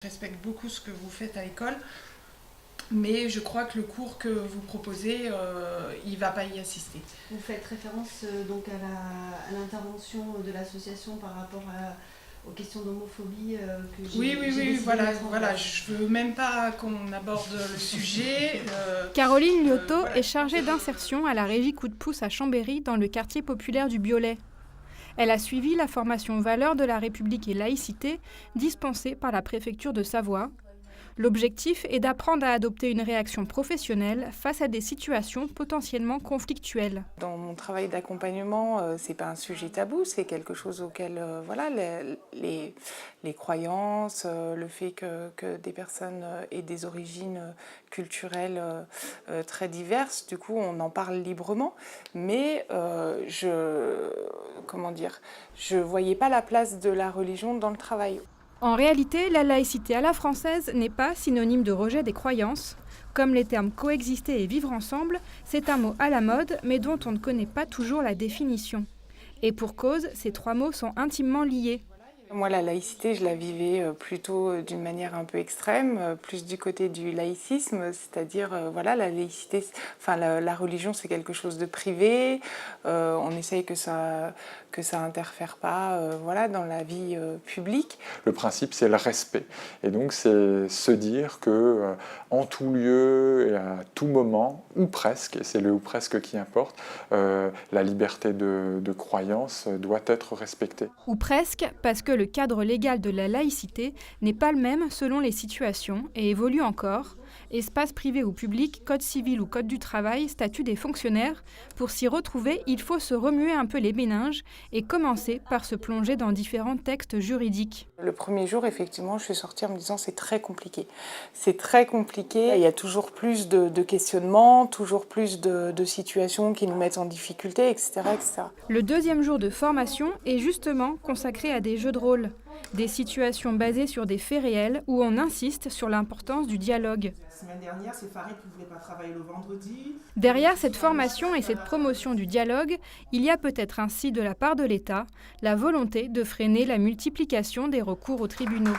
Je respecte beaucoup ce que vous faites à l'école, mais je crois que le cours que vous proposez, il ne va pas y assister. Vous faites référence donc à l'intervention de l'association par rapport aux questions d'homophobie que j'ai Oui, voilà, je ne veux même pas qu'on aborde le sujet. Caroline Liotto est chargée d'insertion à la régie Coup de pouce à Chambéry, dans le quartier populaire du Biolay. Elle a suivi la formation Valeurs de la République et laïcité dispensée par la préfecture de Savoie. L'objectif est d'apprendre à adopter une réaction professionnelle face à des situations potentiellement conflictuelles. Dans mon travail d'accompagnement, c'est pas un sujet tabou, c'est quelque chose auquel les croyances, le fait que des personnes aient des origines culturelles très diverses, du coup on en parle librement, mais je voyais pas la place de la religion dans le travail. En réalité, la laïcité à la française n'est pas synonyme de rejet des croyances. Comme les termes coexister et vivre ensemble, c'est un mot à la mode, mais dont on ne connaît pas toujours la définition. Et pour cause, ces trois mots sont intimement liés. Moi, la laïcité, je la vivais plutôt d'une manière un peu extrême, plus du côté du laïcisme, c'est-à-dire, la laïcité, la religion, c'est quelque chose de privé, on essaye que ça interfère pas, dans la vie publique. Le principe, c'est le respect. Et donc, c'est se dire que en tout lieu et à tout moment, ou presque, et c'est le ou presque qui importe, la liberté de croyance doit être respectée. Ou presque, parce que le cadre légal de la laïcité n'est pas le même selon les situations et évolue encore. Espace privé ou public, code civil ou code du travail, statut des fonctionnaires. Pour s'y retrouver, il faut se remuer un peu les méninges et commencer par se plonger dans différents textes juridiques. Le premier jour, effectivement, je suis sortie en me disant c'est très compliqué. C'est très compliqué, il y a toujours plus de questionnements, toujours plus de situations qui nous mettent en difficulté, etc., etc. Le deuxième jour de formation est justement consacré à des jeux de rôle. Des situations basées sur des faits réels où on insiste sur l'importance du dialogue. La semaine dernière, c'est Farid qui ne voulait pas travailler le vendredi. Derrière cette formation et cette promotion du dialogue, il y a peut-être ainsi de la part de l'État la volonté de freiner la multiplication des recours aux tribunaux.